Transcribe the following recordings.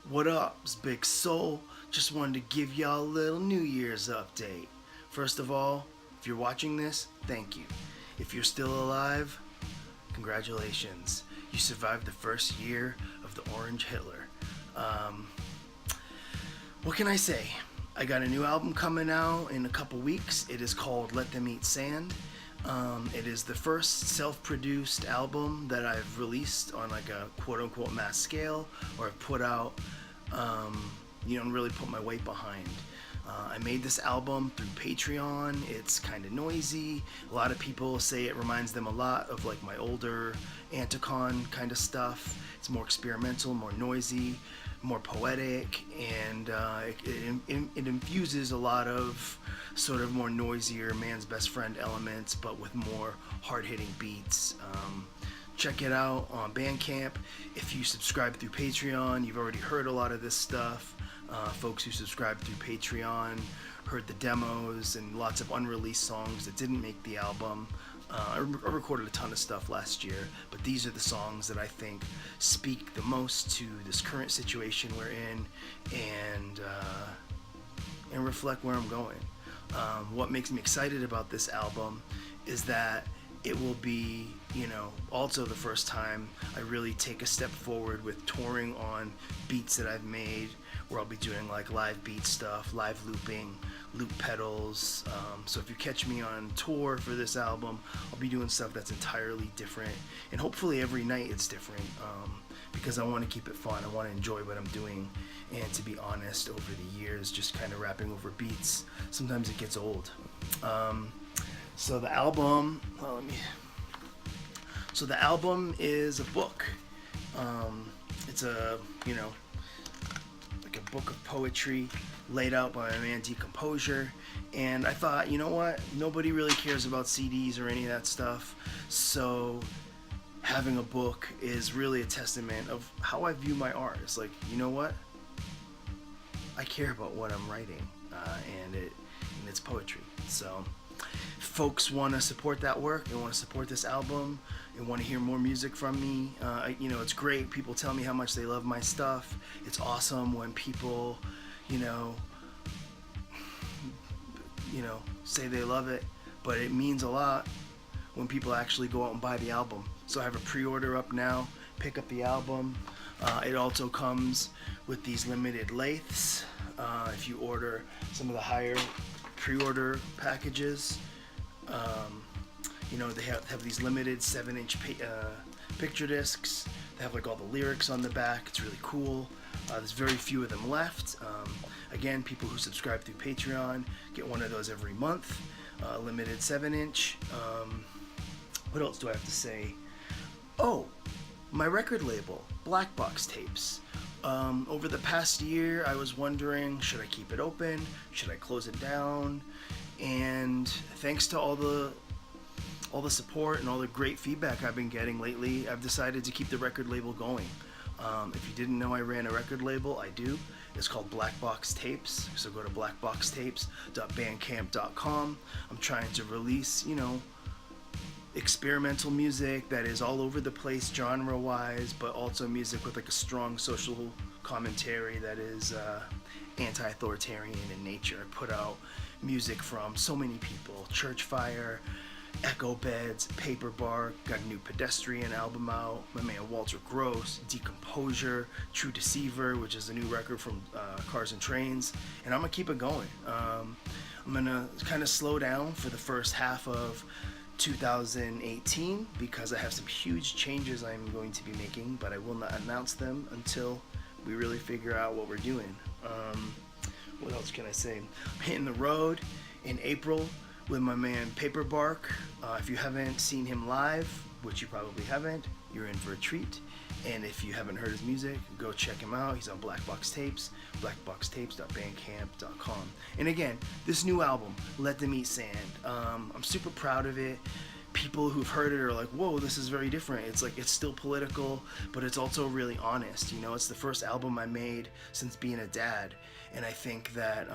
What up? It's Big Soul. Just wanted to give y'all a little New Year's update. First of all, if you're watching this, thank you. If you're still alive, congratulations. You survived the first year of the Orange Hitler. Um, what can I say? I got a new album coming out in a couple weeks. It is called Let Them Eat Sand. It is the first self-produced album that I've released on like a quote-unquote mass scale, or I've put out, and really put my weight behind. I made this album through Patreon. It's kind of noisy. A lot of people say it reminds them a lot of like my older Anticon kind of stuff. It's more experimental, more noisy, more poetic, and it infuses a lot of sort of more noisier man's best friend elements, but with more hard-hitting beats. Check it out on Bandcamp. If you subscribe through Patreon, you've already heard a lot of this stuff. Folks who subscribe through Patreon heard the demos and lots of unreleased songs that didn't make the album. I recorded a ton of stuff last year, but these are the songs that I think speak the most to this current situation we're in, and reflect where I'm going. What makes me excited about this album is that it will be, also the first time I really take a step forward with touring on beats that I've made, where I'll be doing like live beat stuff, live looping, loop pedals. So if you catch me on tour for this album, I'll be doing stuff that's entirely different, and hopefully every night it's different, because I want to keep it fun. I want to enjoy what I'm doing, and to be honest, over the years, just kind of rapping over beats, sometimes it gets old. So the album, So the album is a book. It's like a book of poetry laid out by my man Decomposure. And I thought, you know what? Nobody really cares about CDs or any of that stuff. So having a book is really a testament of how I view my art. It's like, you know what? I care about what I'm writing, and it's poetry. So folks want to support that work and want to support this album and want to hear more music from me. It's great. People tell me how much they love my stuff. It's awesome when people, you know, say they love it, but it means a lot when people actually go out and buy the album. So I have a pre-order up now. Pick up the album. It also comes with these limited lathes. If you order some of the higher pre-order packages, they have these limited 7-inch picture discs. They have like all the lyrics on the back. It's really cool. There's very few of them left. Again, people who subscribe through Patreon get one of those every month. Limited 7-inch. What else do I have to say? Oh, my record label, Black Box Tapes. Over the past year, I was wondering, should I keep it open? Should I close it down? And thanks to all the support and all the great feedback I've been getting lately, I've decided to keep the record label going. If you didn't know I ran a record label, I do. It's called Black Box Tapes, so go to blackboxtapes.bandcamp.com. I'm trying to release, experimental music that is all over the place genre-wise, but also music with like a strong social commentary that is anti-authoritarian in nature. I put out music from so many people: Church Fire, Echo Beds, Paper Bark, got a new Pedestrian album out, my man Walter Gross, Decomposure, True Deceiver, which is a new record from Cars and Trains, and I'm gonna keep it going. I'm gonna kind of slow down for the first half of 2018 because I have some huge changes I'm going to be making, but I will not announce them until we really figure out what we're doing. What else can I say? I'm hitting the road in April with my man Paper Bark. If you haven't seen him live, which you probably haven't, you're in for a treat. And if you haven't heard his music, go check him out. He's on Black Box Tapes, blackboxtapes.bandcamp.com. And again, this new album, Let Them Eat Sand, I'm super proud of it. People who've heard it are like, whoa, this is very different. It's like, it's still political, but it's also really honest. It's the first album I made since being a dad. And I think that,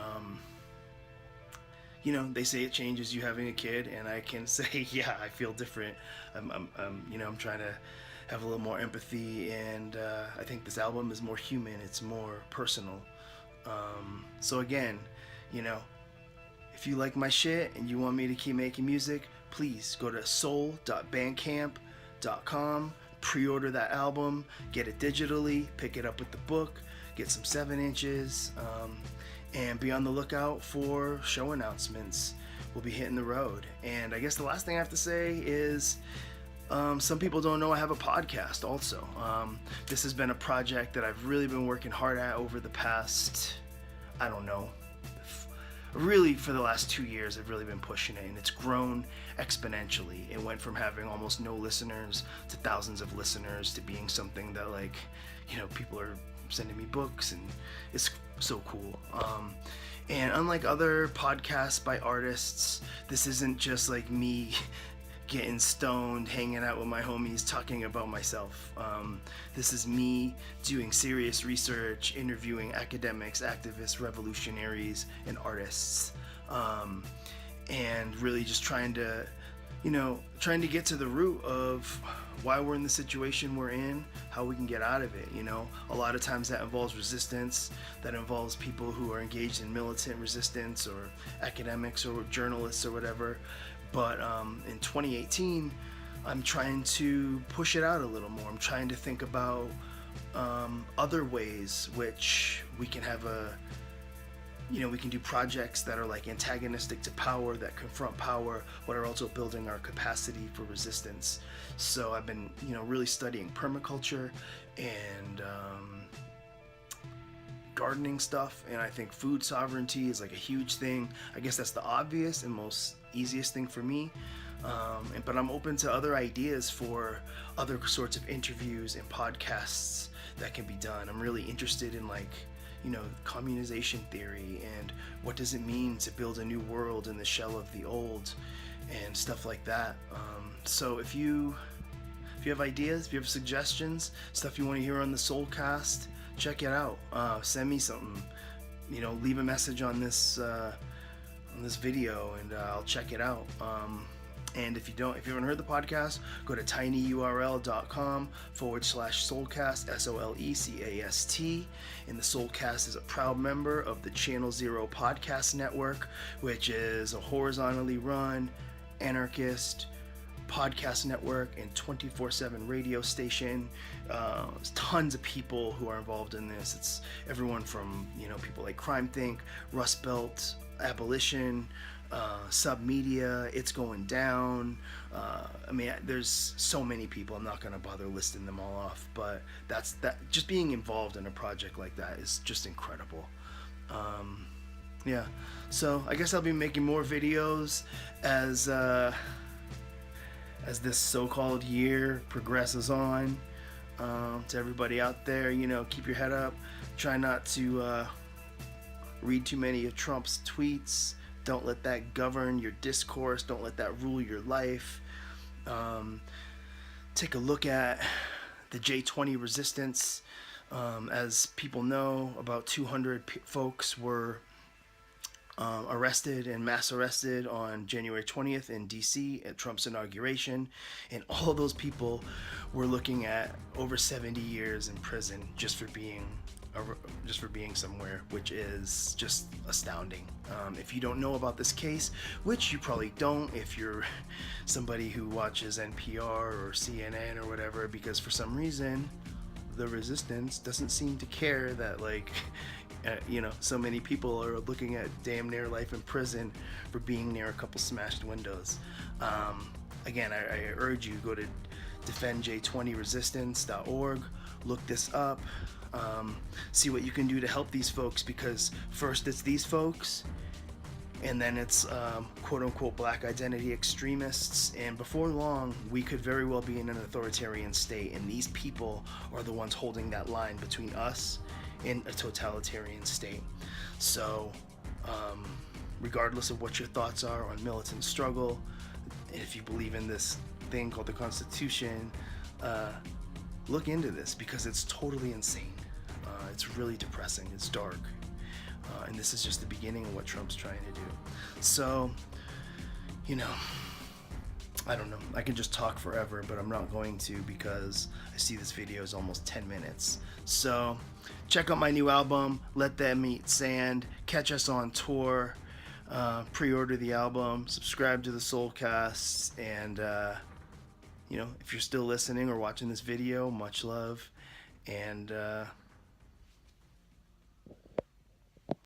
they say it changes you having a kid, and I can say, yeah, I feel different. I'm trying to have a little more empathy, and I think this album is more human, it's more personal. So again, you know, if you like my shit and you want me to keep making music, please go to soul.bandcamp.com, pre-order that album, get it digitally, pick it up with the book, get some 7-inches, and be on the lookout for show announcements. We'll be hitting the road. And I guess the last thing I have to say is, some people don't know I have a podcast also. This has been a project that I've really been working hard at over the past, I don't know, really for the last 2 years. I've really been pushing it, and it's grown exponentially. It went from having almost no listeners to thousands of listeners to being something that, like, you know, people are sending me books, and it's so cool. And unlike other podcasts by artists, this isn't just like me getting stoned, hanging out with my homies, talking about myself. This is me doing serious research, interviewing academics, activists, revolutionaries, and artists, and really just trying to get to the root of why we're in the situation we're in, how we can get out of it. You know, a lot of times that involves resistance, that involves people who are engaged in militant resistance, or academics or journalists or whatever. But in 2018, I'm trying to push it out a little more. I'm trying to think about other ways which we can have we can do projects that are like antagonistic to power, that confront power, but are also building our capacity for resistance. So I've been, really studying permaculture and gardening stuff, and I think food sovereignty is like a huge thing. I guess that's the obvious and most easiest thing for me, but I'm open to other ideas for other sorts of interviews and podcasts that can be done. I'm really interested in communization theory, and what does it mean to build a new world in the shell of the old, and stuff like that. So if you have ideas, if you have suggestions, stuff you want to hear on the Soulcast, check it out. Send me something. Leave a message on this video, and I'll check it out. And if you haven't heard the podcast, go to tinyurl.com/soulcast, SOLECAST. And the Soulcast is a proud member of the Channel Zero Podcast Network, which is a horizontally run anarchist podcast network and 24/7 radio station. Tons of people who are involved in this. It's everyone from people like Crime Think, Rust Belt, Abolition, Submedia, It's Going Down. There's so many people. I'm not gonna bother listing them all off, but just being involved in a project like that is just incredible. So I guess I'll be making more videos as this so-called year progresses on. To everybody out there, keep your head up. Try not to read too many of Trump's tweets. Don't let that govern your discourse. Don't let that rule your life. Take a look at the J20 resistance. As people know, about 200 folks were arrested and mass arrested on January 20th in DC at Trump's inauguration, and all those people were looking at over 70 years in prison just for being somewhere, which is just astounding. If you don't know about this case, which you probably don't if you're somebody who watches NPR or CNN or whatever, because for some reason the resistance doesn't seem to care that so many people are looking at damn near life in prison for being near a couple smashed windows. Again, I urge you, go to defendj20resistance.org, look this up, see what you can do to help these folks, because first it's these folks, and then it's quote-unquote black identity extremists, and before long we could very well be in an authoritarian state, and these people are the ones holding that line between us in a totalitarian state. So regardless of what your thoughts are on militant struggle, if you believe in this thing called the Constitution, look into this, because it's totally insane. It's really depressing, it's dark, and this is just the beginning of what Trump's trying to do. So I don't know. I can just talk forever, but I'm not going to because I see this video is almost 10 minutes. So check out my new album, Let Them Eat Sand. Catch us on tour. Pre-order the album. Subscribe to the Soulcast. And, if you're still listening or watching this video, much love. And,